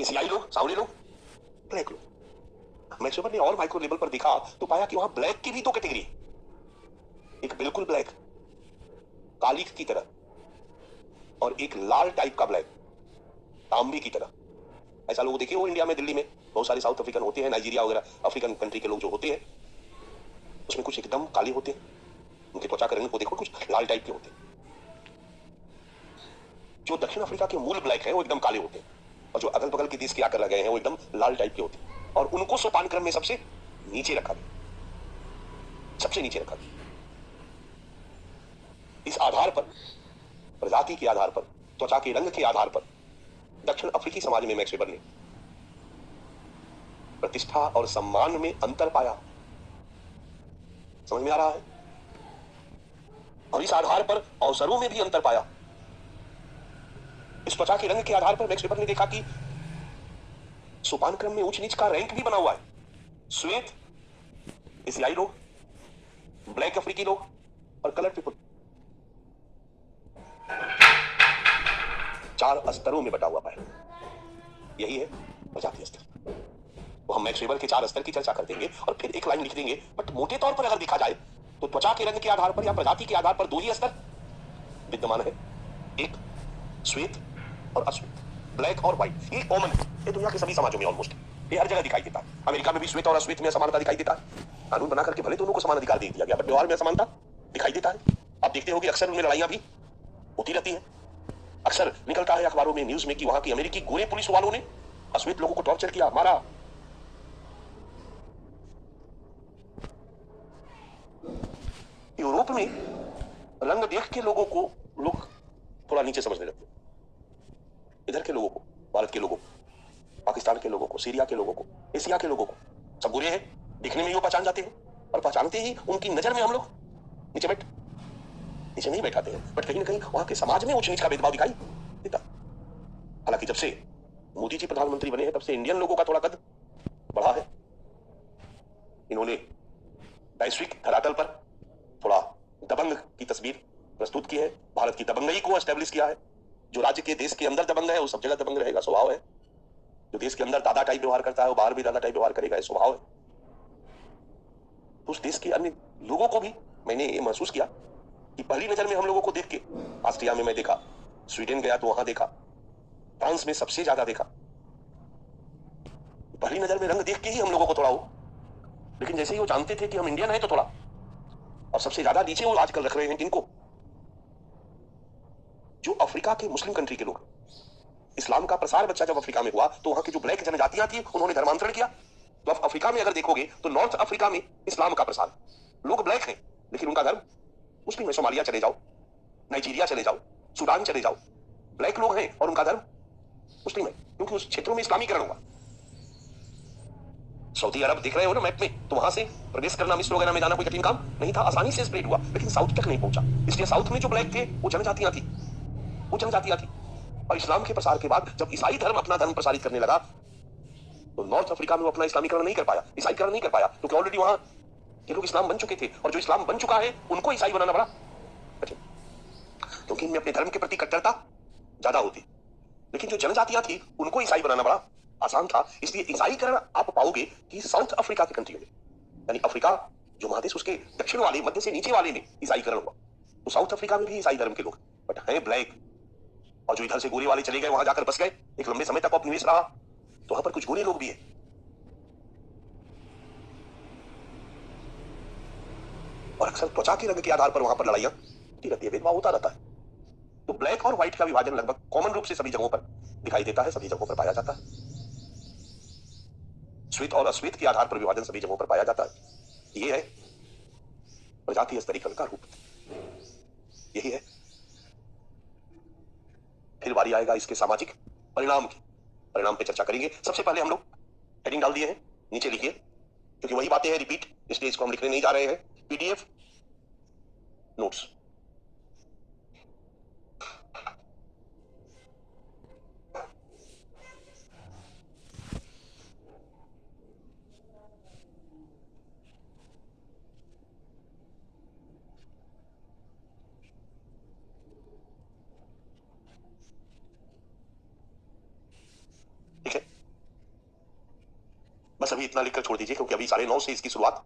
एशियाई लोग, सावरी लोग, ब्लैक लोग। मैक्स वेबर ने और माइक्रो लेवल पर देखा तो पाया कि वहां ब्लैक की भी दो कैटेगरी है, एक बिल्कुल ब्लैक काली की तरह और एक लाल टाइप का ब्लैक तांबे की तरह। ऐसा लोग देखे हो इंडिया में, दिल्ली में बहुत सारे साउथ अफ्रीकन होते हैं, नाइजीरिया वगैरह अफ्रीकन कंट्री के लोग जो होते हैं, उसमें कुछ एकदम काले होते हैं, उनके त्वचा का रंग को देखो कुछ लाल टाइप के होते हैं। जो दक्षिण अफ्रीका के मूल ब्लैक है वो एकदम काले होते हैं, और जो अगल बगल के देश के आकर लगे हैं वो एकदम लाल टाइप के होते हैं, और उनको सोपान क्रम में सबसे नीचे रखा गया, सबसे नीचे रखा गया। इस आधार पर, प्रजाति के आधार पर, त्वचा के रंग के आधार पर दक्षिण अफ्रीकी समाज में मैक्स वेबर ने प्रतिष्ठा और सम्मान में अंतर पाया। समझ में आ रहा है? और इस आधार पर अवसरों में भी अंतर पाया। इस त्वचा के रंग के आधार पर मैक्स वेबर ने देखा कि सोपान क्रम में ऊंच नीच का रैंक भी बना हुआ है। श्वेत एशियाई लोग, ब्लैक अफ्रीकी लोग और कलर पीपल, 4 स्तरों में बटा हुआ है। यही है प्रजाति स्तर। तो हम मैक्स वेबर के 4 स्तर की चर्चा कर देंगे और फिर एक लाइन लिख देंगे। बट मोटे तौर पर अगर देखा जाए तो त्वचा के रंग के आधार पर या प्रजाति के आधार पर 2 ही स्तर विद्यमान है, एक श्वेत और अश्वेत, ब्लैक और व्हाइट। ये कॉमन है, ये दुनिया के सभी समाजों में ऑलमोस्ट, ये हर जगह दिखाई देता है। अमेरिका में भी श्वेत और अश्वेत में असमानता दिखाई देता है। कानून बना करके भले दोनों को समान अधिकार दे दिया गया, बट व्यवहार में असमानता दिखाई देता है। आप देखते हो कि अक्सर उनमें लड़ाइयां भी होती रहती है। अक्सर निकलता है अखबारों में, न्यूज में कि वहां की अमेरिकी गोरे पुलिस वालों ने अश्वेत लोगों को टॉर्चर किया, मारा। यूरोप में रंग देख के लोगों को लोग थोड़ा नीचे समझने लगते, इधर के लोगों को, भारत के लोगों को, पाकिस्तान के लोगों को, सीरिया के लोगों को, एशिया के लोगों को, सब बुरे हैं, दिखने में ही वो पहचान जाते हैं, और पहचानते ही उनकी नजर में हम लोग नीचे नहीं बैठाते हैं। बट कहीं ना कहीं वहां के समाज में ऊंच नीच का भेदभाव दिखाई देता। हालांकि जब से मोदी जी प्रधानमंत्री बने हैं तब से इंडियन लोगों का थोड़ा कद बढ़ा है। इन्होंने वैश्विक धरातल पर थोड़ा दबंग की तस्वीर प्रस्तुत की है, भारत की दबंगई को एस्टेब्लिश किया है। जो राज्य के देश के अंदर दबंग है वो सब जगह दबंग रहेगा, स्वभाव है। जो देश के अंदर दादा टाइप व्यवहार करता है वो बाहर भी दादा टाइप व्यवहार करेगा, स्वभाव है। उस देश के अन्य लोगों को भी मैंने ये महसूस किया कि पहली नजर में हम लोगों को देख के, ऑस्ट्रिया में मैं देखा, स्वीडन गया तो वहां देखा, फ्रांस में सबसे ज्यादा देखा, पहली नजर में रंग देख के ही हम लोगों को थोड़ा हो, लेकिन जैसे ही वो जानते थे कि हम इंडियन है तो थोड़ा, और सबसे ज्यादा नीचे वो आजकल रख रहे हैं किनको, जो अफ्रीका के मुस्लिम कंट्री के लोग। इस्लाम का प्रसार बच्चा जब अफ्रीका में हुआ तो वहां की जो ब्लैक जनजातियां थी उन्होंने धर्मांतरण किया। तो अब अफ्रीका में अगर देखोगे तो नॉर्थ अफ्रीका में इस्लाम का प्रसार, लोग ब्लैक हैं लेकिन उनका धर्म मुस्लिम है। सोमालिया चले जाओ, नाइजीरिया चले जाओ, सूडान चले जाओ, ब्लैक लोग हैं और उनका धर्म मुस्लिम है, क्योंकि उस क्षेत्रों में इस्लामीकरण हुआ। सऊदी अरब देख रहे हो ना मैप में, तो वहां से प्रवेश करना, मिस्र वगैरह में जाना कोई कठिन काम नहीं था, आसानी से स्प्रेड हुआ, लेकिन साउथ तक नहीं पहुंचा। इसलिए साउथ में जो ब्लैक थे वो जनजातियां थी, वो जनजातियां थी। और इस्लाम के प्रसार के बाद जब ईसाई धर्म अपना धर्म प्रसारित करने लगा तो नॉर्थ अफ्रीका में वो अपना इस्लामीकरण नहीं कर पाया, ईसाईकरण नहीं कर पाया, क्योंकि ऑलरेडी वहां ये लोग इस्लाम बन चुके थे, और जो इस्लाम बन चुका है उनको ईसाई बनाना बड़ा कठिन, क्योंकि इनमें अपने धर्म के प्रति कट्टरता ज्यादा होती। लेकिन जो जनजातियां थी उनको ईसाई बनाना बड़ा आसान था। इसलिए ईसाईकरण आप पाओगे कि साउथ अफ्रीका की कंट्रियों में, यानी अफ्रीका जो महादेश उसके दक्षिण वाले, मध्य से नीचे वाले में ईसाईकरण हुआ, तो साउथ अफ्रीका में भी ईसाई धर्म के लोग, बट है ब्लैक। और जो इधर से गोरे वाले चले गए वहां जाकर बस गए, एक लंबे समय तक उपनिवेश रहा, तो वहां पर कुछ गोरे लोग भी है। और अक्सर त्वचा के रंग के आधार पर वहां पर लड़ाइयां होती रहती है, भेदभाव होता रहता है। तो ब्लैक और व्हाइट का विभाजन लगभग कॉमन रूप से सभी जगहों पर दिखाई देता है, सभी जगहों पर पाया जाता है। श्वेत और अश्वेत के आधार पर विभाजन सभी जगहों पर पाया जाता है। ये है प्रजातीय स्तरीकरण का रूप, यही है। फिर बारी आएगा इसके सामाजिक परिणाम की, परिणाम पे चर्चा करेंगे। सबसे पहले हम लोग हेडिंग डाल दिए हैं, नीचे लिखिए, क्योंकि वही बातें हैं रिपीट, इसलिए इसको हम लिखने नहीं जा रहे हैं। PDF notes. ठीक है, बस अभी इतना लिखकर छोड़ दीजिए, क्योंकि अभी 9:30 से इसकी शुरुआत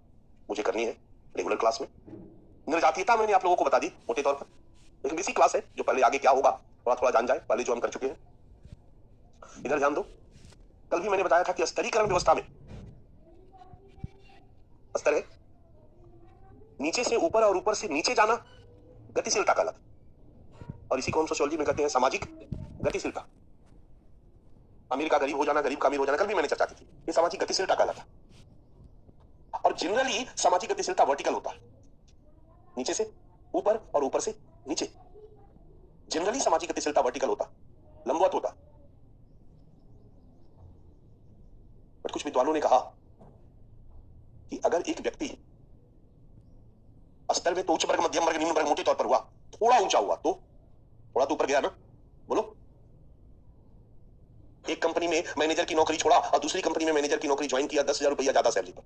मुझे करनी है रेगुलर क्लास में। निर्जातीयता मैंने आप लोगों को बता दी मोटे तौर पर, लेकिन बेसिक क्लास है जो पहले आगे क्या होगा थोड़ा थोड़ा जान जाए, पहले जो हम कर चुके हैं। इधर ध्यान दो, कल भी मैंने बताया था कि स्तरीकरण व्यवस्था में स्तर है, नीचे से ऊपर और ऊपर से नीचे जाना गतिशीलता कहलाता है, और इसी को हम सोशियोलॉजी में कहते हैं सामाजिक गतिशीलता। अमीर का गरीब हो जाना, गरीब का अमीर हो जाना, कल भी मैंने चर्चा की थी, ये सामाजिक गतिशीलता कहलाता है। और जनरली सामाजिक गतिशीलता वर्टिकल होता है, नीचे से ऊपर और ऊपर से नीचे। जनरली सामाजिक गतिशीलता वर्टिकल होता, लंबवत होता। बट कुछ विद्वानों ने कहा कि अगर एक व्यक्ति स्तर में तो उच्च वर्ग, मध्यम वर्ग, निम्न वर्ग मोटे तौर पर हुआ, थोड़ा ऊंचा हुआ तो थोड़ा तो ऊपर गया ना, बोलो। एक कंपनी में मैनेजर की नौकरी छोड़ा और दूसरी कंपनी में मैनेजर की नौकरी ज्वाइन किया 10,000 रुपया ज्यादा सैलरी पर,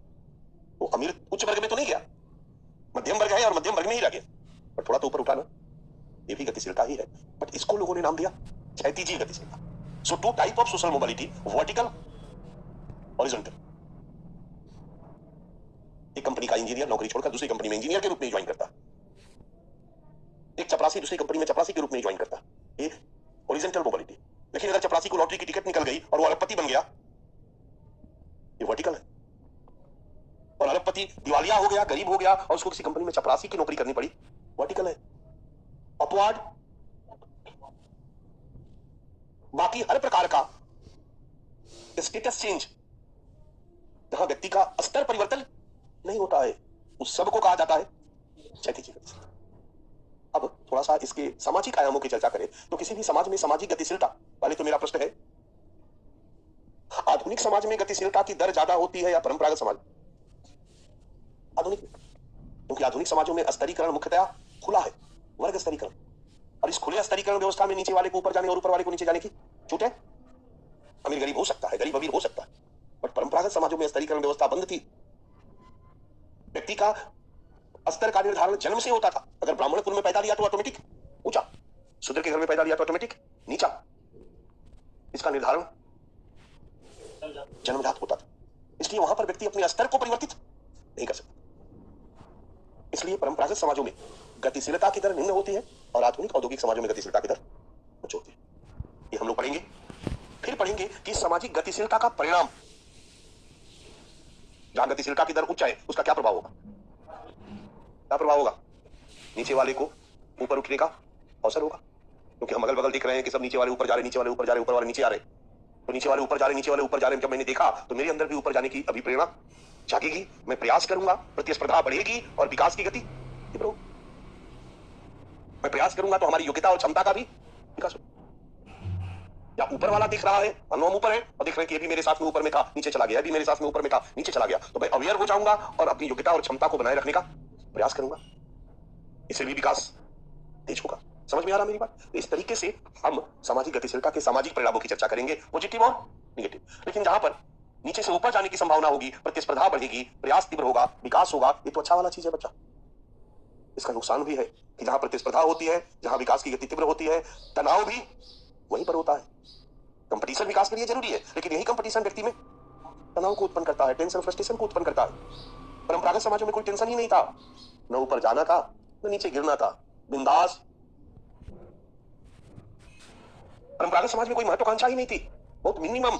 वो अमीर उच्च वर्ग में तो नहीं गया, मध्यम वर्ग है और मध्यम वर्ग में ही रह गया, पर थोड़ा तो ऊपर उठा ना, ये भी गतिशीलता ही है। बट इसको लोगों ने नाम दिया क्षैतिजीय गतिशीलता। So two type of social mobility, vertical, horizontal. एक कंपनी का इंजीनियर नौकरी छोड़कर दूसरी कंपनी में इंजीनियर के रूप में ज्वाइन करता, एक चपरासी दूसरी कंपनी में चपरासी के रूप में ज्वाइन करता, ये हॉरिजॉन्टल मोबिलिटी। लेकिन अगर चपरासी को लॉटरी की टिकट निकल गई और वो अरबपति बन गया, ये वर्टिकल है। और अरबपति दिवालिया हो गया, गरीब हो गया और उसको किसी कंपनी में चपरासी की नौकरी करनी पड़ी, वर्टिकल है। अपवार्ड, बाकी हर प्रकार का स्टेटस चेंज जहां व्यक्ति का स्तर परिवर्तन नहीं होता है, उस सब को कहा जाता है क्षैतिजीय गतिशीलता। अब थोड़ा सा इसके सामाजिक आयामों की चर्चा करें तो किसी भी समाज में सामाजिक गतिशीलता, पहले तो मेरा प्रश्न है, आधुनिक समाज में गतिशीलता की दर ज्यादा होती है या परंपरागत समाज? आधुनिक, क्योंकि आधुनिक समाजों में स्तरीकरण मुख्यतया खुला है, वर्ग स्तरीकरण, और इस खुले स्तरीकरण व्यवस्था में नीचे वाले को ऊपर जाने और ऊपर वाले को नीचे जाने की छूट है। अमीर गरीब हो सकता है, गरीब अमीर हो सकता है, बट परंपरागत समाजों में स्तरीकरण व्यवस्था बंद थी। व्यक्ति का स्तर का निर्धारण जन्म से होता था। अगर ब्राह्मण कुल में पैदा लिया तो ऑटोमेटिक ऊंचा, शूद्र के घर में पैदा लिया तो ऑटोमेटिक नीचा। इसका निर्धारण जन्मजात होता था, इसलिए वहां पर व्यक्ति अपने स्तर को परिवर्तित नहीं कर सकता। इसलिए परंपरागत समाजों में गतिशीलता की दर निम्न होती है और आधुनिक औद्योगिक समाजों में गतिशीलता की दर उच्च होती है। ये हम लोग पढ़ेंगे। फिर पढ़ेंगे कि सामाजिक गतिशीलता का परिणाम, जहां गतिशीलता की दर उच्च है उसका क्या प्रभाव होगा। क्या प्रभाव होगा? नीचे वाले को ऊपर उठने का अवसर होगा, क्योंकि हम अगल बगल देख रहे हैं कि सब नीचे वाले ऊपर जा रहे, नीचे वाले ऊपर जा रहे, ऊपर वाले नीचे आ रहे। तो नीचे वाले ऊपर जा रहे, नीचे वाले ऊपर जा रहे, जब मैंने देखा तो मेरे अंदर भी ऊपर जाने की अभिप्रेरणा जागेगी, मैं प्रयास करूंगा, प्रतिस्पर्धा बढ़ेगी और विकास की गति तीव्र होगी। मैं प्रयास करूंगा तो हमारी योग्यता और क्षमता का भी विकास होगा। या ऊपर वाला दिख रहा है, हम ऊपर है और देख रहे हैं कि ये भी मेरे साथ में ऊपर में था, नीचे चला गया, ये भी मेरे साथ में ऊपर में था, नीचे चला गया, तो मैं अवेयर हो जाऊंगा और अपनी योग्यता और क्षमता को बनाए रखने का प्रयास करूंगा, इससे भी विकास तेज होगा। समझ में आ रहा मेरी बात? इस तरीके से हम सामाजिक गतिशीलता के सामाजिक परिणामों की चर्चा करेंगे, पॉजिटिव और निगेटिव। लेकिन जहां पर नीचे से ऊपर जाने की संभावना होगी, प्रतिस्पर्धा बढ़ेगी, प्रयास तीव्र होगा, विकास होगा, ये तो अच्छा वाला चीज है बच्चा। इसका नुकसान भी है कि जहां प्रतिस्पर्धा होती है, जहां विकास की गति तीव्र होती है, तनाव भी वहीं पर होता है। कंपटीशन विकास के लिए जरूरी है, लेकिन यही कंपटीशन व्यक्ति में तनाव को उत्पन्न करता है, टेंशन, फ्रस्ट्रेशन को उत्पन्न करता है। परंपरागत समाजों में कोई टेंशन ही नहीं था, न ऊपर जाना था न नीचे गिरना था, बिंदास। परंपरागत समाज में कोई महत्वाकांक्षा ही नहीं थी, बहुत मिनिमम।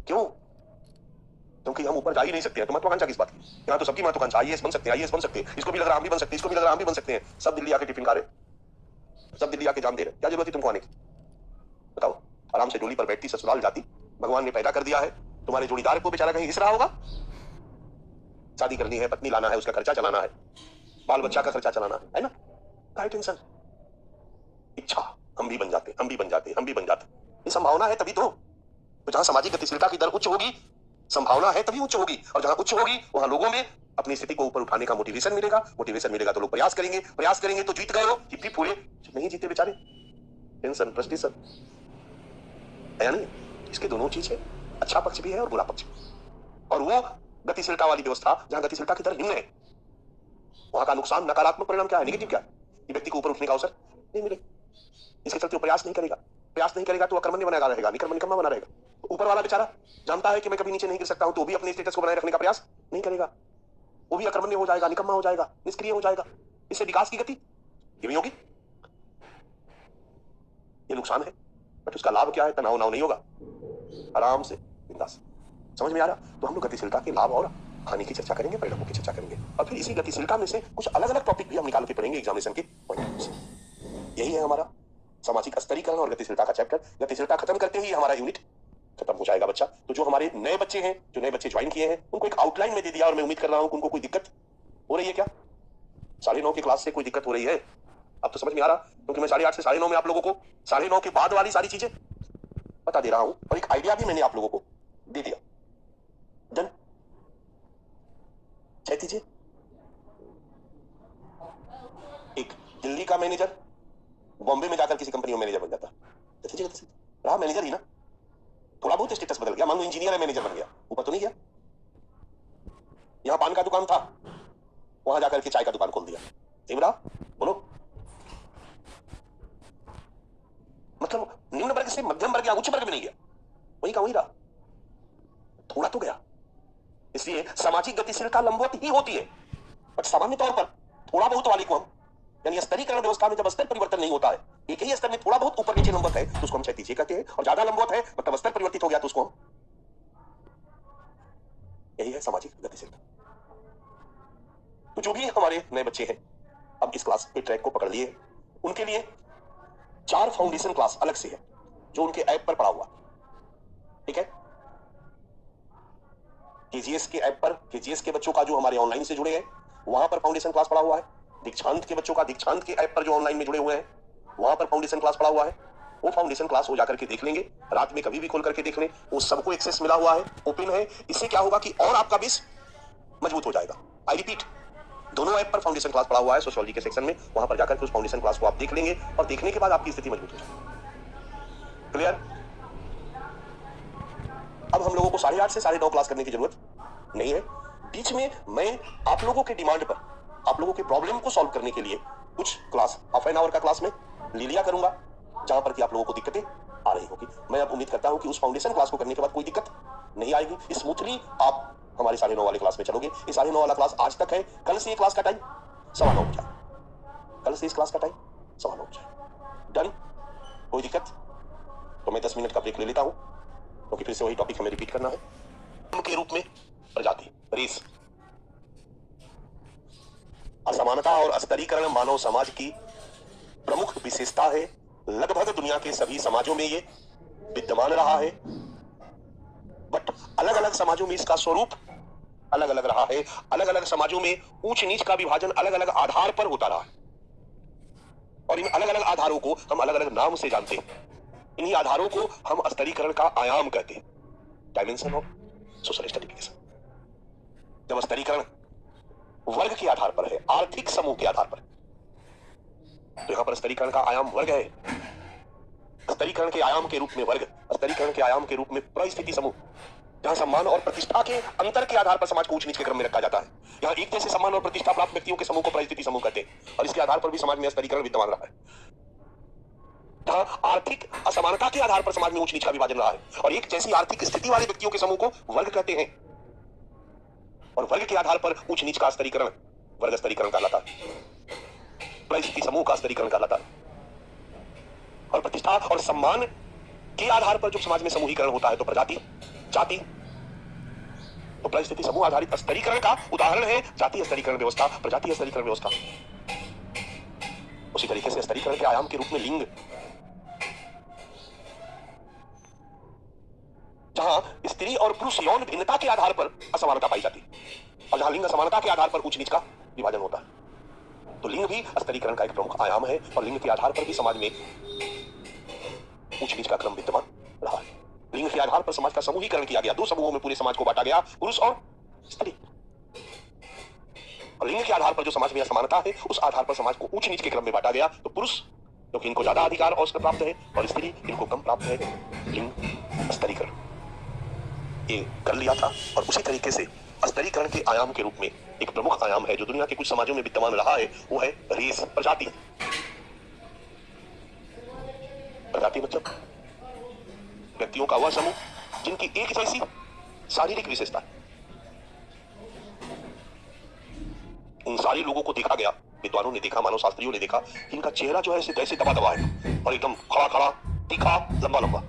क्यों? क्योंकि हम ऊपर जा ही नहीं सकते हैं, तो महत्वाकांक्षा किस बात की? यहाँ तो सबकी महत्वाकांक्षा आईएएस बन सकते हैं, आईएएस बन सकते हैं, इसको भी लग रहा हम भी बन सकते हैं, इसको भी लग रहा हम भी बन सकते हैं। सब दिल्ली आके टिफिन खा रहे, सब दिल्ली आके जाम दे रहे, क्या जरूरत है तुमको आने की? बताओ। आराम से डोली पर बैठती ससुराल जाती, भगवान ने पैदा कर दिया है, तुम्हारे जोड़ीदार को बेचारा कहीं घिस रहा होगा। शादी करनी है, पत्नी लाना है, उसका खर्चा चलाना है, बाल बच्चा का खर्चा चलाना है ना? काय टेंशन? इच्छा, हम भी बन जाते, हम भी बन जाते, हम भी बन जाते। ये संभावना है तभी तो जहां सामाजिक गतिशीलता की दर उच्च होगी, संभावना है तभी उच्च होगी, और जहां उच्च होगी वहां लोगों में अपनी स्थिति को ऊपर उठाने का मोटिवेशन मिलेगा। मोटिवेशन मिलेगा तो लोग प्रयास करेंगे, प्रयास करेंगे तो जीत गए हो, हिप पूरे नहीं जीते बेचारे, टेंशन, फ्रस्ट्रेशन है नहीं। इसके दोनों चीज है, अच्छा पक्ष भी है और बुरा पक्ष भी। और वो गतिशीलता वाली व्यवस्था जहां गतिशीलता की दर निम्न है, वहां का नुकसान, नकारात्मक परिणाम क्या है, नेगेटिव क्या है? ये व्यक्ति को ऊपर उठने का अवसर नहीं मिलेगा, इसके चलते वो प्रयास नहीं करेगा, प्रयास नहीं करेगा तो अकर्मण्य बना रहेगा, निकम्मा बना रहेगा। ऊपर वाला बेचारा जानता है कि मैं कभी नीचे नहीं गिर सकता हूं, तो भी अपने स्टेटस को बनाए रखने का प्रयास नहीं करेगा, वो भी अकर्मण्य हो जाएगा, निकम्मा हो जाएगा, निष्क्रिय हो जाएगा। इससे विकास की गति ये भी होगी, ये नुकसान है। बट उसका लाभ क्या है? तनाव नाव नहीं होगा, आराम से बिंदास। समझ में आ रहा? तो हम लोग गतिशीलता के लाभ और हानि की चर्चा करेंगे, परिणामों की चर्चा करेंगे, और फिर इसी गतिशीलता में से कुछ अलग अलग टॉपिक भी हम निकाल के पढ़ेंगे एग्जामिनेशन के पॉइंट से। यही है हमारा सामाजिक स्तरीकरण और गतिशीलता का चैप्टर। गतिशीलता खत्म करते ही हमारा यूनिट खत्म हो जाएगा बच्चा। तो जो हमारे नए बच्चे हैं, जो नए बच्चे ज्वाइन किए हैं, उनको एक आउटलाइन में दे दिया, और मैं उम्मीद कर रहा हूं कि उनको कोई दिक्कत हो रही है क्या? 9:30 की क्लास से कोई दिक्कत हो रही है? अब तो समझ में आ रहा, क्योंकि मैं 8:30 से 9:30 में आप लोगों को 9:30 के बाद वाली सारी चीजें बता दे रहा हूं, और एक आइडिया भी मैंने आप लोगों को दे दिया। डन? चाहे दीजिए। एक दिल्ली का मैनेजर बॉम्बे में जाकर किसी कंपनी में मैनेजर बन जाता, रहा मैनेजर ही ना, थोड़ा बहुत स्टेटस बदल गया, मान लो इंजीनियर है मैनेजर बन गया, ऊपर तो नहीं गया। यहां पान का दुकान था, वहां जाकर के चाय का दुकान खोल दिया, सही रहा? बोलो। मतलब निम्न वर्ग से मध्यम वर्ग या उच्च वर्ग में नहीं गया, वही का वही रहा, थोड़ा तो गया। इसलिए सामाजिक गतिशीलता लंबवत ही होती है, बट सामान्य तौर पर थोड़ा बहुत वाली को हम, यानी स्तरीकरण व्यवस्था में जब स्तर परिवर्तन नहीं होता है, एक ही स्तर में थोड़ा बहुत ऊपर नीचे लंबवत है तो उसको हम क्षैतिज कहते हैं, और ज्यादा लंबवत है मतलब स्तर परिवर्तित हो गया तो उसको हम, यही है सामाजिक गतिशीलता। तो जो भी हमारे नए बच्चे हैं, अब इस क्लास के ट्रैक को पकड़ लिए, उनके लिए 4 फाउंडेशन क्लास अलग से है जो उनके ऐप पर पड़ा हुआ, ठीक है? केजीएस के ऐप पर, केजीएस के बच्चों का जो हमारे ऑनलाइन से जुड़े हैं वहां पर फाउंडेशन क्लास पड़ा हुआ है। दीक्षांत के बच्चों का दीक्षांत के ऐप पर जो ऑनलाइन में जुड़े हुए हैं वहां पर फाउंडेशन क्लास पड़ा हुआ है। वो फाउंडेशन क्लास वो जाकर के देख लेंगे, रात में कभी भी खोल करके देख लें, वो सबको एक्सेस मिला हुआ है, ओपन है। इससे क्या होगा कि और आपका बेस मजबूत हो जाएगा। आई रिपीट, दोनों ऐप पर फाउंडेशन क्लास पड़ा हुआ है सोशियोलॉजी के सेक्शन में, वहां पर जाकर के उस फाउंडेशन क्लास को आप देख लेंगे, और देखने के बाद आपकी स्थिति मजबूत हो जाएगी। क्लियर? अब हम लोगों को 8:30 से 9:30 क्लास करने की जरूरत नहीं है। बीच में मैं आप लोगों के डिमांड पर, आप लोगों के प्रॉब्लम को सॉल्व करने के लिए कुछ क्लास हाफ एन आवर का क्लास में ले लिया करूंगा, जहां पर कि आप लोगों को दिक्कतें आ रही होगी। मैं अब उम्मीद करता हूं कि उस फाउंडेशन क्लास को करने के बाद कोई दिक्कत नहीं आएगी, स्मूथली आप हमारे 9:30 वाले क्लास में चलोगे। ये 9:30 वाला क्लास आज तक है, कल से ये क्लास का टाइम 9:15 हो जाए, कल से इस क्लास का टाइम 9:15 हो जाए। डन? कोई दिक्कत? तो मैं 10 मिनट का ब्रेक ले लेता हूं, क्योंकि फिर से वही टॉपिक हमें रिपीट करना है। के रूप में प्रजाति, रेस, असमानता और स्तरीकरण मानव समाज की प्रमुख विशेषता है। लगभग दुनिया के सभी समाजों में ये विद्यमान रहा है, बट अलग अलग समाजों में इसका स्वरूप अलग अलग रहा है। अलग अलग समाजों में ऊंच नीच का विभाजन अलग अलग आधार पर होता रहा है, और इन अलग अलग आधारों को हम अलग अलग नाम से जानते हैं। इन्हीं आधारों को हम स्तरीकरण का आयाम कहते हैं, डायमेंशन ऑफ सोशल स्ट्रेटिफिकेशन। जब स्तरीकरण वर्ग के आधार पर है, आर्थिक समूह के आधार पर, तो यहां पर स्तरीकरण का आयाम वर्ग है। स्तरीकरण के आयाम के रूप में वर्ग, स्तरीकरण के आयाम के रूप में परिस्थिति समूह, जहां सम्मान और प्रतिष्ठा के अंतर के आधार पर समाज को ऊंच नीच के क्रम में रखा जाता है। यहां एक जैसे सम्मान और प्रतिष्ठा प्राप्त व्यक्तियों के समूह को परिस्थिति समूह कहते हैं, और इसके आधार पर भी समाज में स्तरीकरण विद्यमान रहा है। जहां आर्थिक असमानता के आधार पर समाज में ऊंच नीच का विभाजन रहा है, और एक जैसी आर्थिक स्थिति वाले व्यक्तियों के समूह को वर्ग कहते हैं, और वर्ग के आधार पर ऊंच नीच का स्तरीकरण वर्ग स्तरीकरण कहलाता है, परिस्थिति समूह का स्तरीकरण कहलाता है। और प्रतिष्ठा और सम्मान के आधार पर जब समाज में समूहीकरण होता है तो प्रजाति, जाति, तो परिस्थिति समूह आधारित स्तरीकरण का उदाहरण है जातीय स्तरीकरण व्यवस्था, प्रजातीय स्तरीकरण व्यवस्था। उसी तरीके से स्तरीकरण के आयाम के रूप में लिंग, जहां स्त्री और पुरुष यौन भिन्नता के आधार पर असमानता पाई जाती है, और जहां लिंग असमानता के आधार पर ऊंच नीच का विभाजन होता है, तो लिंग भी स्तरीकरण का एक प्रमुख आयाम है, और लिंग के आधार पर भी समाज में ऊंच नीच का क्रम विद्यमान रहा है। लिंग के आधार पर समाज का समूहीकरण किया गया, 2 समूहों में पूरे समाज को बांटा गया, पुरुष और स्त्री। और लिंग के आधार पर जो समाज में असमानता है, उस आधार पर समाज को ऊंच नीच के क्रम में बांटा गया, तो पुरुष क्योंकि इनको ज्यादा अधिकार अवसर प्राप्त है, और स्त्री इनको कम प्राप्त है। लिंग स्तरीकरण ये कर लिया था, और उसी तरीके से स्तरीकरण के आयाम के रूप में एक प्रमुख आयाम है जो दुनिया के कुछ समाजों में विद्यमान रहा है, वो है रेस, प्रजाति। प्रजाति मतलब व्यक्तियों का वह समूह जिनकी एक जैसी शारीरिक विशेषता है। उन सारे लोगों को देखा गया, विद्वानों ने देखा, मानव शास्त्रियों ने देखा कि इनका चेहरा जो है ऐसे दबा दबा है और एकदम खड़ा खड़ा, तीखा, लंबा लंबा।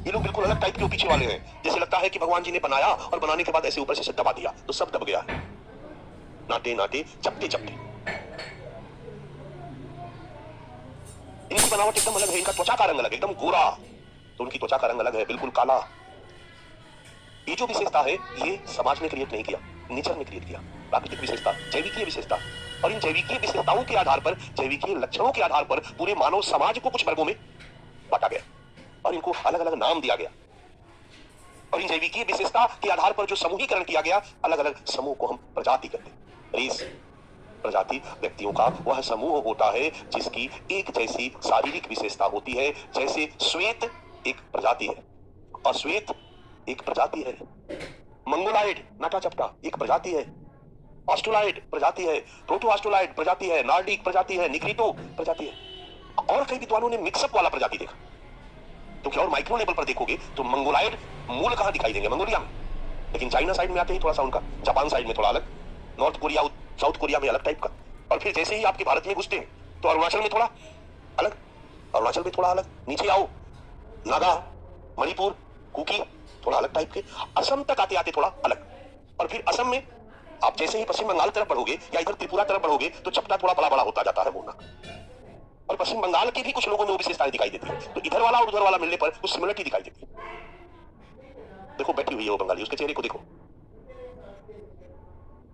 ये लोग बिल्कुल अलग टाइप के पीछे वाले हैं, जैसे लगता है कि भगवान जी ने बनाया और बनाने के बाद ऐसे ऊपर से दबा दिया तो सब दब गया है, नाटे नाटे, चपटे चपटे। इनकी बनावट एकदम अलग है, इनका त्वचा का रंग अलग है, एकदम गोरा, तो उनकी त्वचा का रंग अलग है, बिल्कुल काला। ये जो विशेषता है ये समाज ने क्रिएट नहीं किया, नेचर ने क्रिएट किया। प्राकृतिक विशेषता, जैविकीय विशेषता, और इन जैविकीय विशेषताओं के आधार पर, जैविकीय लक्षणों के आधार पर पूरे मानव समाज को कुछ वर्गों में बांटा गया और इनको अलग अलग नाम दिया गया। और इन जैविकीय विशेषता के आधार पर जो समूहीकरण किया गया, अलग अलग समूह को हम प्रजाति कहते हैं। रेस, प्रजाति व्यक्तियों का वह समूह होता है जिसकी एक जैसी शारीरिक विशेषता होती है। जैसे श्वेत एक प्रजाति है, अश्वेत एक प्रजाति है, मंगोलाइड नाटा चपटा एक प्रजाति है, ऑस्ट्रोलाइड प्रजाति है, प्रोटो ऑस्ट्रोलाइड प्रजाति है, नॉर्डिक प्रजाति है, निग्रिटो प्रजाति है। और कई विद्वानों ने मिक्सअप वाला प्रजाति देखा। तो क्या और माइक्रो लेवल पर देखोगे तो मंगोलाइड मूल कहां दिखाई देंगे? मंगोलिया में, लेकिन चाइना साइड में आते ही थोड़ा सा उनका, जापान साइड में थोड़ा अलग, नॉर्थ कोरिया साउथ कोरिया में अलग टाइप का, और फिर जैसे ही आपके भारत में घुसते हैं तो अरुणाचल में थोड़ा अलग, अरुणाचल में थोड़ा अलग, नीचे आओ नागा, मणिपुर, कुकी थोड़ा अलग टाइप के, असम तक आते आते थोड़ा अलग, और फिर असम में आप जैसे ही पश्चिम बंगाल तरफ बढ़ोगे या इधर त्रिपुरा तरफ बढ़ोगे तो चपटा थोड़ा बड़ा बड़ा होता जाता है मोना। और पश्चिम बंगाल के भी कुछ लोगों में वो विशेषताएं दिखाई देती है, तो इधर वाला और उधर वाला मिलने पर कुछ सिमिलरिटी दिखाई देती है। देखो बैठी हुई है वो बंगाली, उसके चेहरे को देखो,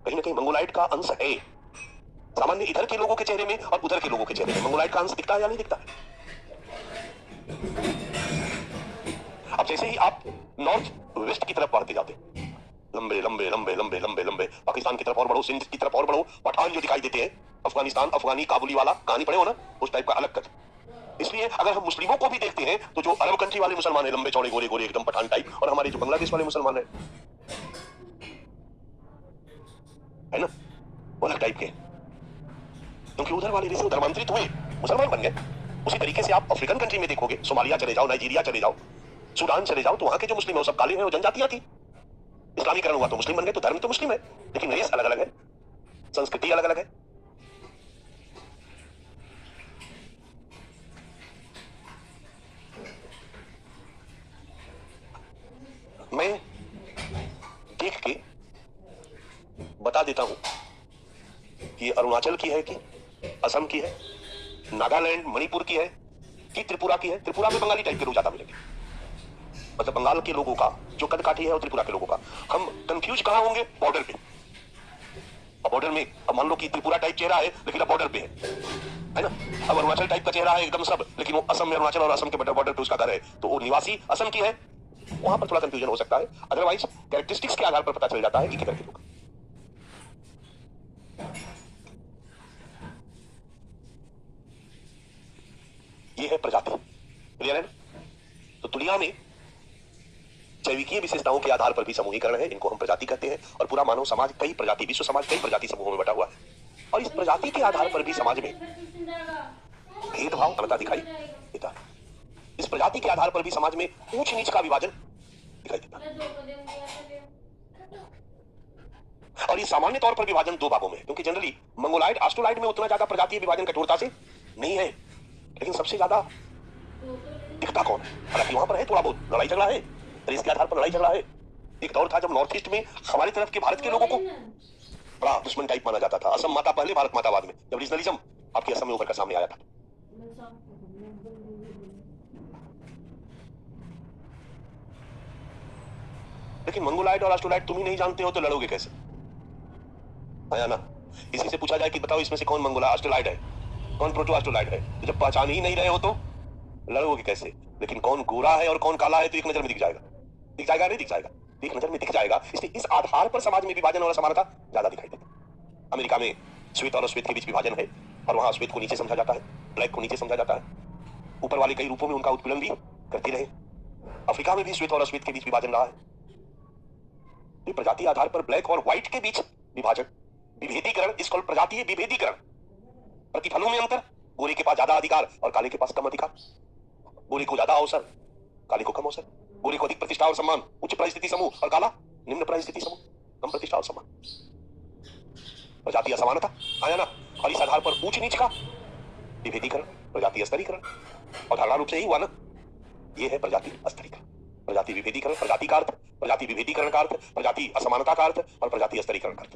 कहीं ना कहीं मंगोलाइड का अंश है। सामान्य इधर के लोगों के चेहरे में और उधर के लोगों के चेहरे में मंगोलाइड का अंश दिखता है या नहीं दिखता है? अब जैसे ही आप नॉर्थ वेस्ट की तरफ बढ़ते जाते, लंबे लंबे लंबे लंबे लंबे लंबे, पाकिस्तान की तरफ और बढ़ो, सिंध की तरफ और बढ़ो, पठान जो दिखाई देते हैं, अफगानिस्तान, अफगानी काबुली वाला कहानी पढ़े हो ना, उस टाइप का अलग कट। इसलिए अगर हम मुस्लिमों को भी देखते हैं तो जो अरब कंट्री वाले मुसलमान है, लंबे चौड़े गोरे गोरे एकदम पठान टाइप, और हमारे जो बांग्लादेश वाले मुसलमान है ना, वो अलग टाइप के, क्योंकि उधर वाले जैसे धर्मांतरित हुए मुसलमान बन गए। उसी तरीके से आप अफ्रीकन कंट्री में देखोगे, सोमालिया चले जाओ, नाइजीरिया चले जाओ, सूडान चले जाओ, तो वहां के जो मुस्लिम है वो सब काले हैं, वो जनजातियां थी। इस्लामीकरण हुआ तो मुस्लिम बन गए, तो धर्म तो मुस्लिम है, लेकिन रेस अलग अलग है, संस्कृति अलग अलग है। मैं देख के बता देता हूं कि अरुणाचल की है कि असम की है, नागालैंड मणिपुर की है कि त्रिपुरा की है। त्रिपुरा में बंगाली टाइप के लोग ज्यादा मिलेंगे, मतलब बंगाल के लोगों का जो कद काठी है और त्रिपुरा के लोगों का। हम कंफ्यूज कहां होंगे? बॉर्डर पे। अब बॉर्डर में अब मान लो कि त्रिपुरा टाइप चेहरा है लेकिन अब बॉर्डर पे है ना। अब अरुणाचल टाइप का चेहरा है एकदम सब, लेकिन वो असम में, अरुणाचल और असम के बॉर्डर पे उसका घर है, तो वो निवासी असम की है, वहां पर थोड़ा कंफ्यूजन हो सकता है। अदरवाइज कैरेक्टरिस्टिक्स के आधार पर पता चल जाता है कि किधर के लोग। ये है प्रजाति, क्लियर है ना। तो दुनिया में जैविकीय विशेषताओं के आधार पर भी समूहीकरण है, इनको हम प्रजाति कहते हैं। और पूरा मानव समाज कई प्रजाति, विश्व समाज कई प्रजाति समूहों में बटा हुआ है, और इस प्रजाति के आधार पर भी समाज में भेदभाव अलता दिखाई देता है। इस प्रजाति के आधार पर भी समाज में ऊंच नीच का विभाजन दिखाई देता है। और ये सामान्य तौर पर विभाजन दो भागों में है, क्योंकि जनरली मंगोलाइड, ऑस्ट्रोलाइड में उतना ज्यादा प्रजातीय विभाजन कठोरता से नहीं है, लेकिन सबसे ज्यादा दिखता कौन है? हालांकि वहां पर है थोड़ा बहुत लड़ाई झगड़ा है, रेस के आधार पर लड़ाई झगड़ा है। एक दौर था जब नॉर्थ ईस्ट में हमारी तरफ के भारत के लोगों को बड़ा दुश्मन टाइप माना जाता था। असम माता पहले, भारत माता बाद में, जब रीजनलिज्म आपके असम में उभर कर सामने आया था। लेकिन मंगोलाइड और ऑस्ट्रोलाइड तुम ही नहीं जानते हो तो लड़ोगे कैसे? आया ना। इसी से पूछा जाए कि बताओ इसमें से कौन मंगोला ऑस्ट्रोलाइड है, कौन प्रोटो ऑस्ट्रोलाइड है, तो जब पहचान ही नहीं रहे हो तो लड़ोगे कैसे? लेकिन कौन गोरा है और कौन काला है तो एक नजर में दिख जाएगा। दिख जाएगा नहीं दिख जाएगा? एक नजर में दिख जाएगा। इसलिए इस आधार पर समाज में विभाजन और असमानता ज्यादा दिखाई देती है। अमेरिका में श्वेत और अश्वेत के बीच विभाजन है, और वहां श्वेत को नीचे समझा जाता है, ब्लैक को नीचे समझा जाता है। ऊपर वाले कई रूपों में उनका उत्पीड़न भी करते रहे। अफ्रीका में भी श्वेत और अश्वेत के बीच विभाजन रहा है। प्रजाति आधार पर ब्लैक और व्हाइट के बीच विभाजन, विभेदीकरण, इसको प्रजातीय विभेदीकरण। प्रतिफलों में अंतर, गोरे के पास ज्यादा अधिकार और काले के पास कम अधिकार। गोरे को ज्यादा अवसर, काले को कम अवसर। गोरे को अधिक प्रतिष्ठा और सम्मान, उच्च परिस्थिति समूह, और काला निम्न परिस्थिति समूह, कम प्रतिष्ठा और सम्मान। प्रजातीय असमानता आया ना, और इस आधार पर ऊंच नीच का विभेदीकरण, प्रजातीय स्तरीकरण, और धारणा रूप से ही हुआ ना, ये है प्रजाति स्तरीकरण। प्रजाति विभेदीकरण, प्रजाति का अर्थ, प्रजाति विभेदीकरण का अर्थ, प्रजाति असमानता का अर्थ, और प्रजाति स्तरीकरण का अर्थ।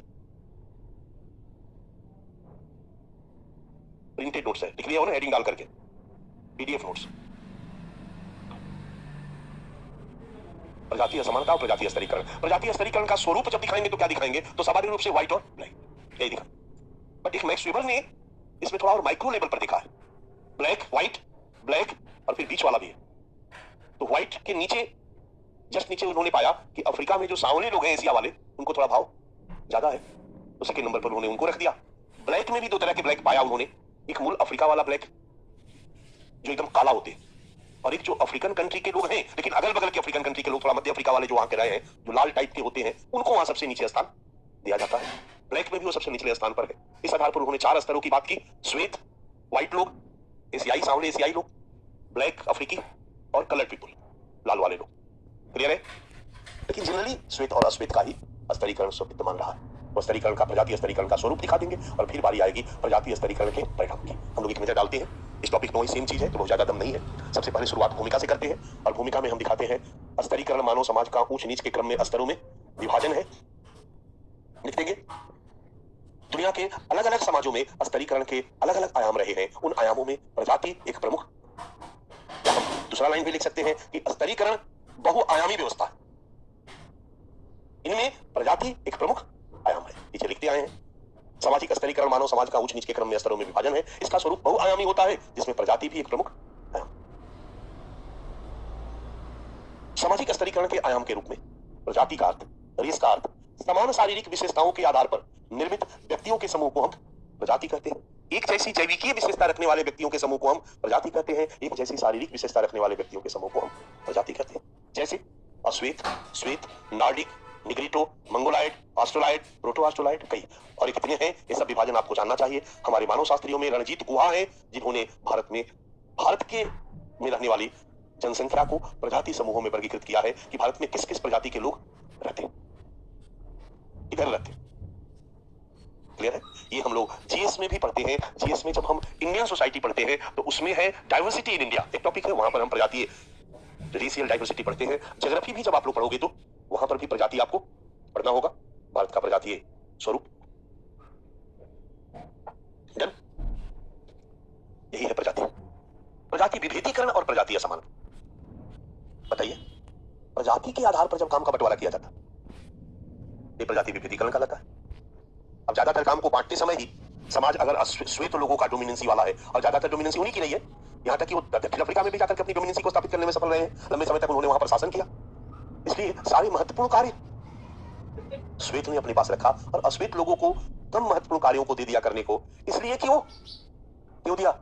प्रिंटेड नोट्स है, लिख लिया हो ना हेडिंग डाल करके, पीडीएफ नोट्स। प्रजातीय असमानता और प्रजातीय स्तरीकरण। प्रजातीय स्तरीकरण का स्वरूप जब दिखाएंगे तो क्या दिखाएंगे? तो स्वाभाविक रूप से व्हाइट और ब्लैक, यही दिखा। बट एक मैक्स वेबर ने इसमें थोड़ा और माइक्रो लेवल पर दिखा है, ब्लैक, व्हाइट, ब्लैक, और फिर बीच वाला भी है। तो व्हाइट के नीचे, जस्ट नीचे उन्होंने पाया कि अफ्रीका में जो सांवले लोग हैं, एशिया वाले, उनको थोड़ा भाव ज्यादा है, तो सेकंड नंबर पर उन्होंने उनको रख दिया। ब्लैक में भी दो तरह के ब्लैक पाया उन्होंने, एक मूल अफ्रीका वाला ब्लैक जो एकदम काला होते हैं, और एक जो अफ्रीकन कंट्री के लोग हैं, लेकिन अगल बगल के अफ्रीकन कंट्री के लोग, थोड़ा मध्य अफ्रीका वाले जो वहां के रहे हैं, जो लाल टाइप के होते हैं, उनको वहां सबसे नीचे स्थान दिया जाता है। ब्लैक में भी वो सबसे निचले स्थान पर है। इस आधार पर उन्होंने 4 स्तरों की बात की, श्वेत व्हाइट लोग, एशियाई सांवले एशियाई लोग, ब्लैक अफ्रीकी, और कलर्ड पीपल लाल वाले लोग। क्लियर है? लेकिन जनरली श्वेत और अश्वेत का ही स्तरीकरण विद्यमान रहा है। वो स्तरीकरण का, प्रजातीय स्तरीकरण का स्वरूप दिखा देंगे, और फिर बारी आएगी प्रजातीय स्तरीकरण के परिणाम की। हम लोग एक नजर डालते हैं। इस टॉपिक में वही सेम चीज है, तो बहुत ज्यादा दम नहीं है। सबसे पहले शुरुआत भूमिका से करते हैं, और भूमिका में हम दिखाते हैं स्तरीकरण मानव समाज का ऊंच नीच के क्रम में स्तरों में विभाजन है। लिख देंगे, दुनिया के अलग अलग समाजों में स्तरीकरण के अलग अलग आयाम रहे हैं। उन आयामों में प्रजाति एक प्रमुख, या हम दूसरा लाइन भी लिख सकते हैं कि स्तरीकरण बहुआयामी व्यवस्था है। इनमें प्रजाति एक प्रमुख आयाम है। पीछे लिखते आए हैं, सामाजिक स्तरीकरण मानव समाज का ऊंच नीच के क्रम में स्तरों में विभाजन है। इसका स्वरूप बहुआयामी होता है, जिसमें प्रजाति भी एक प्रमुख आयाम। सामाजिक स्तरीकरण के आयाम के रूप में प्रजाति का अर्थ, रेस का अर्थ, समान शारीरिक विशेषताओं के आधार पर निर्मित व्यक्तियों के समूह को हम प्रजाति कहते हैं। एक जैसी जैविकीय विशेषता रखने वाले व्यक्तियों के समूह को हम प्रजाति कहते हैं। एक जैसी शारीरिक विशेषता रखने वाले व्यक्तियों के समूह को हम प्रजाति कहते हैं। जैसे अश्वेत, श्वेत, नॉर्डिक, निग्रिटो, मंगोलाइड, ऑस्ट्रोलाइड, प्रोटो ऑस्ट्रोलाइड, कई और कितने हैं, ये सब विभाजन आपको जानना चाहिए। हमारे मानव शास्त्रियों में रणजीत गुहा है, जिन्होंने भारत के में रहने वाली जनसंख्या को प्रजाति समूहों में वर्गीकृत किया है कि भारत में किस किस प्रजाति के लोग रहते हैं, इधर रहते हैं। क्लियर है? ये हम लोग जीएस में भी पढ़ते हैं। जीएस में जब हम इंडियन सोसाइटी पढ़ते हैं तो उसमें है डाइवर्सिटी इन इंडिया, एक टॉपिक है, वहां पर हम प्रजातीय रेशियल डाइवर्सिटी पढ़ते हैं। ज्योग्राफी भी जब आप लोग पढ़ोगे तो वहां पर भी प्रजाति आपको पढ़ना होगा, भारत का प्रजातीय स्वरूप। डन? यही है प्रजाति। प्रजाति विभेदीकरण और प्रजातीय असमानता। बताइए, प्रजाति के आधार पर जब काम का बंटवारा किया जाता ये प्रजाति विभेदीकरण कहलाता है। अब ज्यादातर काम को बांटते समय ही समाज अगर श्वेत लोगों का डोमिनेंसी वाला है, और ज्यादातर डोमिनेंसी उन्हीं की नहीं है, यहां तक कि वो दक्षिण अफ्रीका में भी जाकर अपनी डोमिनेंसी को स्थापित करने में सफल रहे हैं। लंबे समय तक उन्होंने वहां पर शासन किया। इसलिए सारे महत्वपूर्ण कार्य श्वेत ने अपने पास रखा, और अश्वेत लोगों को कम महत्वपूर्ण कार्यों को दे दिया करने को, इसलिए कि वो क्यों दिया?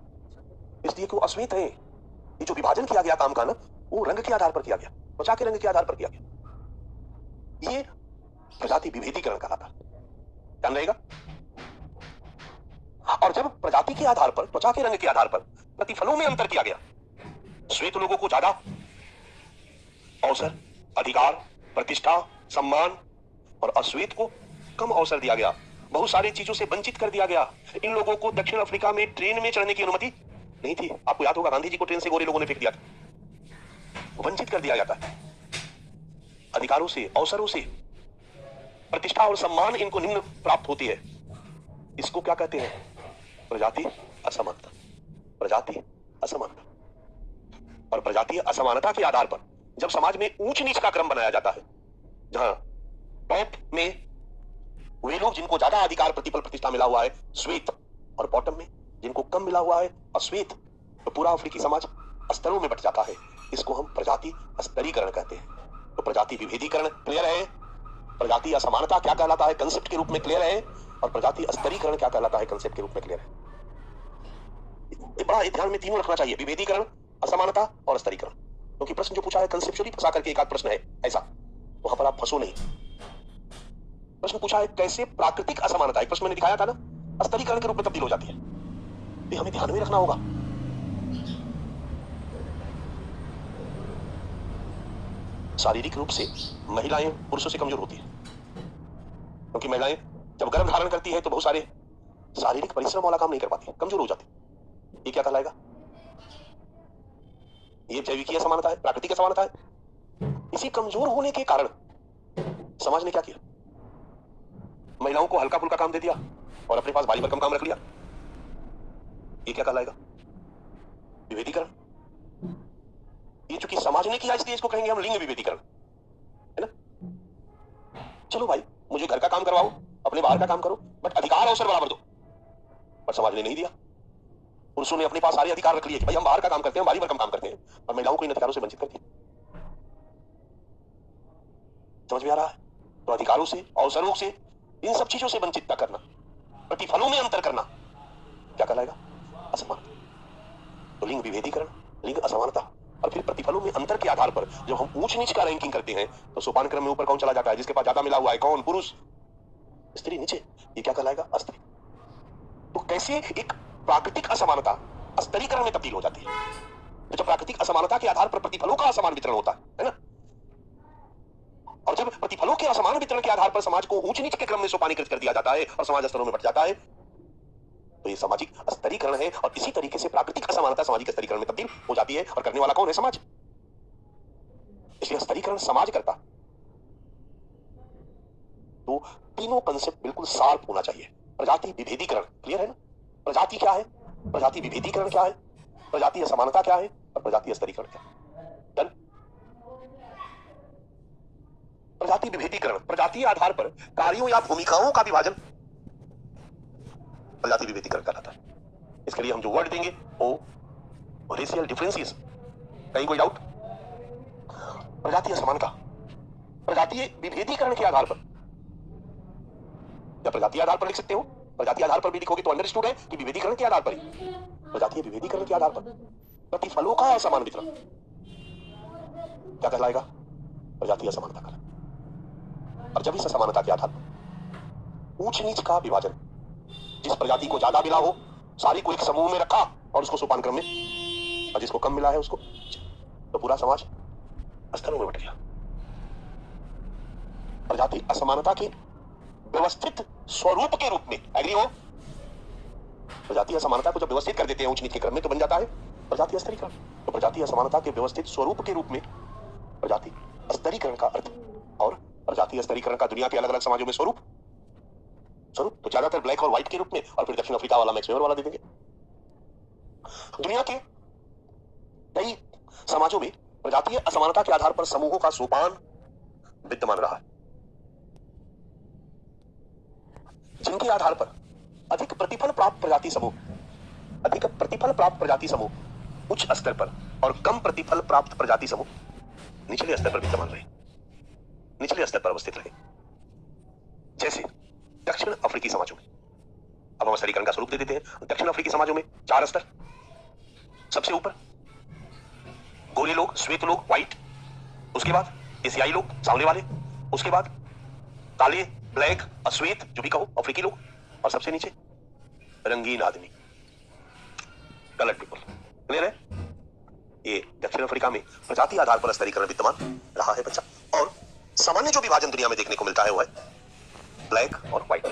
इसलिए कि वो अश्वेत है। ये जो विभाजन किया गया काम का ना, वो रंग के आधार पर किया गया, त्वचा के रंग के आधार पर किया गया। ये प्रजाति विभेदीकरण कहलाता है। ध्यान रहेगा। और जब प्रजाति के आधार पर, त्वचा के रंग के आधार पर प्रतिफलों में अंतर किया गया, श्वेत लोगों को ज्यादा अवसर, अधिकार, प्रतिष्ठा, सम्मान, और अश्वेत को कम अवसर दिया गया, बहुत सारी चीजों से वंचित कर दिया गया। इन लोगों को दक्षिण अफ्रीका में ट्रेन में चढ़ने की अनुमति नहीं थी। आपको याद होगा, गांधी जी को ट्रेन से गोरे लोगों ने फेंक दिया था। वंचित कर दिया जाता है अधिकारों से, अवसरों से। प्रतिष्ठा और सम्मान इनको निम्न प्राप्त होती है। इसको क्या कहते हैं? प्रजाति असमानता। प्रजाति असमानता। और प्रजातीय असमानता के आधार पर जब समाज में ऊंच नीच का क्रम बनाया जाता है, जहां टॉप में वे लोग जिनको ज्यादा अधिकार, प्रतिफल, प्रतिष्ठा मिला हुआ है, श्वेत, और बॉटम में जिनको कम मिला हुआ है, अश्वेत, तो पूरा अफ्रीकी समाज स्तरों में बट जाता है। इसको हम प्रजाति स्तरीकरण कहते हैं। तो प्रजाति विभेदीकरण क्लियर है, प्रजाति असमानता क्या कहलाता है कंसेप्ट के रूप में क्लियर है, और प्रजाति स्तरीकरण क्या कहलाता है कंसेप्ट के रूप में क्लियर है। बड़ा ध्यान में तीनों रखना चाहिए, विभेदीकरण, असमानता और स्तरीकरण। क्योंकि प्रश्न जो पूछा है कंसेप्चुअली फंसा करके एक आध प्रश्न है ऐसा, वहां पर आप फंसो नहीं। प्रश्न पूछा है कैसे प्राकृतिक असमानता, एक प्रश्न मैंने दिखाया था ना, स्तरीकरण के रूप में तब्दील हो जाती है। ये हमें ध्यान में रखना होगा। शारीरिक रूप से महिलाएं पुरुषों से कमजोर होती है, क्योंकि महिलाएं जब गर्भ धारण करती है तो बहुत सारे शारीरिक परिश्रम वाला काम नहीं कर पाती, कमजोर हो जाती। ये क्या कहलाएगा? ये जैविकीय असमानता है, प्राकृतिक असमानता है। इसी कमजोर होने के कारण समाज ने क्या किया? महिलाओं को हल्का फुल्का काम दे दिया और अपने पास भारी भरकम काम रख लिया। ये क्या कहलाएगा? विभेदीकरण। ये चूंकि समाज ने किया इसलिए इसको कहेंगे हम लिंग विभेदीकरण, है ना? चलो भाई, मुझे घर का काम करवाओ, अपने बाहर का काम करो, बट अधिकार अवसर बराबर दो। पर समाज ने नहीं दिया। पुरुषों ने अपने पास सारे अधिकार रख लिए कि भाई हम बाहर का काम करते हैं, भारी भरकम काम करते हैं, और महिलाओं को इन अधिकारों से वंचित कर दिया। समझ में आ रहा है? तो अधिकारों से, अवसरों से, इन सब चीजों से वंचित न करना, प्रतिफलों में अंतर करना, क्या कहलाएगा? असमानता। तो लिंग विभेदीकरण, लिंग असमानता, और फिर प्रतिफलों में अंतर के आधार पर जब हम ऊंच नीच का रैंकिंग करते हैं तो सोपान क्रम में ऊपर कौन चला जाता है? जिसके पास ज्यादा मिला हुआ है। कौन? पुरुष। स्त्री नीचे। ये क्या कहलाएगा? अस्त्री। तो कैसे एक प्राकृतिक असमानता स्तरीकरण में तब्दील हो जाती है? तो जब प्राकृतिक असमानता के आधार पर प्रतिफलों का असमान वितरण होता है ना, और जब प्रतिफलों के असमान वितरण के आधार पर समाज को ऊंच नीच के क्रम में सोपानीकृत कर दिया जाता है और समाज स्तरों में बट जाता है, तो ये सामाजिक स्तरीकरण है। और इसी तरीके से प्राकृतिक असमानता सामाजिक स्तरीकरण में तब्दील हो जाती है, और करने वाला कौन है? समाज। इसलिए स्तरीकरण समाज करता। तो तीनों कंसेप्ट बिल्कुल शार्प होना चाहिए। प्रजाति विभेदीकरण क्लियर है ना? प्रजाति क्या है, प्रजाति विभेदीकरण क्या है, प्रजाति असमानता क्या है, और प्रजाति स्तरीकरण क्या है। डन? प्रजाति विभेदीकरण, प्रजातीय आधार पर कार्यों या भूमिकाओं का विभाजन प्रजाति विभेदीकरण कहलाता है। इसके लिए हम जो वर्ड देंगे वो रेशियल डिफरेंसेस। कहीं कोई डाउट? प्रजातीय असमानता, प्रजातीय विभेदीकरण के आधार पर, या प्रजातीय आधार पर लिख सकते हो, प्रजातीय आधार पर भी लिखोगे तो अंडरस्टूड है कि विभेदीकरण के आधार पर ही। प्रजातीय विभेदीकरण के आधार पर प्रतिफलों का असमान वितरण क्या कहलाएगा? प्रजातीय असमानता कहलाएगा। और जब इस असमानता के आधार पर ऊंच नीच का विभाजन, जिस प्रजाति को ज्यादा मिला हो सारी को एक समूह में रखा और उसको सोपान क्रम में, और जिसको कम मिला है उसको, तो पूरा समाज स्तरों में बट गया। प्रजाति असमानता के व्यवस्थित स्वरूप के रूप में, एग्री हो? प्रजातीय असमानता को जब व्यवस्थित कर देते हैं ऊंच नीच के क्रम में तो बन जाता है प्रजातीय स्तरीकरण। तो प्रजातीय असमानता के व्यवस्थित स्वरूप के रूप में प्रजाति स्तरीकरण का अर्थ, और प्रजातीय स्तरीकरण का दुनिया के अलग अलग समाजों में स्वरूप तो ज्यादातर ब्लैक और व्हाइट के रूप में, और फिर दक्षिण अफ्रीका वाला मैक्स वेबर वाला दे देंगे। दुनिया के कई समाजों में प्रजातीय असमानता के आधार पर समूहों का सोपान विद्यमान रहा है, जिनके आधार पर अधिक प्रतिफल प्राप्त प्रजाति समूह, अधिक प्रतिफल प्राप्त प्रजाति समूह उच्च स्तर पर, और कम प्रतिफल प्राप्त प्रजाति समूह निचले स्तर पर विद्यमान रहे, निचले स्तर पर अवस्थित रहे। जैसे दक्षिण अफ्रीकी समाजों में, अब हम स्तरीकरण का स्वरूप दे देते हैं। दक्षिण अफ्रीकी समाजों में 4 स्तर। सबसे ऊपर गोरे लोग, श्वेत लोग, व्हाइट, उसके बाद एशियाई लोग, सांवले वाले, उसके बाद काले, ब्लैक, अश्वेत जो भी कहो, अफ्रीकी लोग, और सबसे नीचे रंगीन आदमी, कलर्ड पीपल। क्लियर है? ये दक्षिण अफ्रीका में प्रजाति आधार पर स्तरीकरण विद्यमान रहा है बच्चा। और सामान्य जो विभाजन दुनिया में देखने को मिलता है वो है ब्लैक और व्हाइट,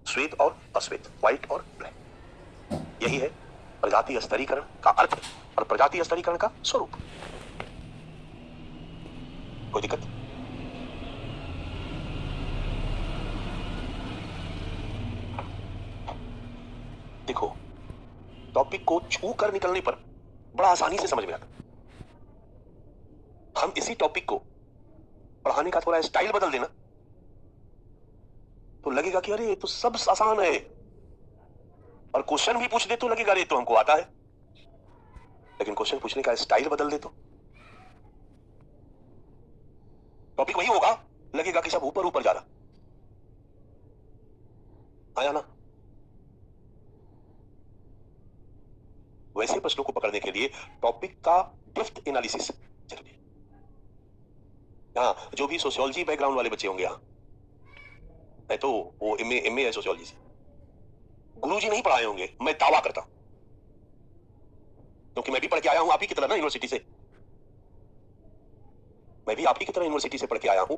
श्वेत और अश्वेत, व्हाइट और ब्लैक। यही है प्रजातीय स्तरीकरण का अर्थ और प्रजातीय स्तरीकरण का स्वरूप। कोई दिक्कत? देखो, टॉपिक को छू कर निकलने पर बड़ा आसानी से समझ में आता। हम इसी टॉपिक को पढ़ाने का थोड़ा स्टाइल बदल देना तो लगेगा कि अरे ये तो सब आसान है, और क्वेश्चन भी पूछ दे तो लगेगा अरे तो हमको आता है। लेकिन क्वेश्चन पूछने का स्टाइल बदल दे तो टॉपिक वही होगा, लगेगा कि सब ऊपर ऊपर जा रहा। आया ना? वैसे प्रश्नों को पकड़ने के लिए टॉपिक का डेप्थ एनालिसिस जरूरी है। हाँ, जो भी सोशियोलॉजी बैकग्राउंड वाले बच्चे होंगे, यहाँ मैं तो वो एमए है सोशियोलॉजी से, गुरुजी नहीं पढ़ाए होंगे, मैं दावा करता हूं, क्योंकि मैं भी पढ़ के आया हूं आप ही की तरह ना, यूनिवर्सिटी से। मैं भी आप ही की तरह यूनिवर्सिटी से पढ़ के आया हूं।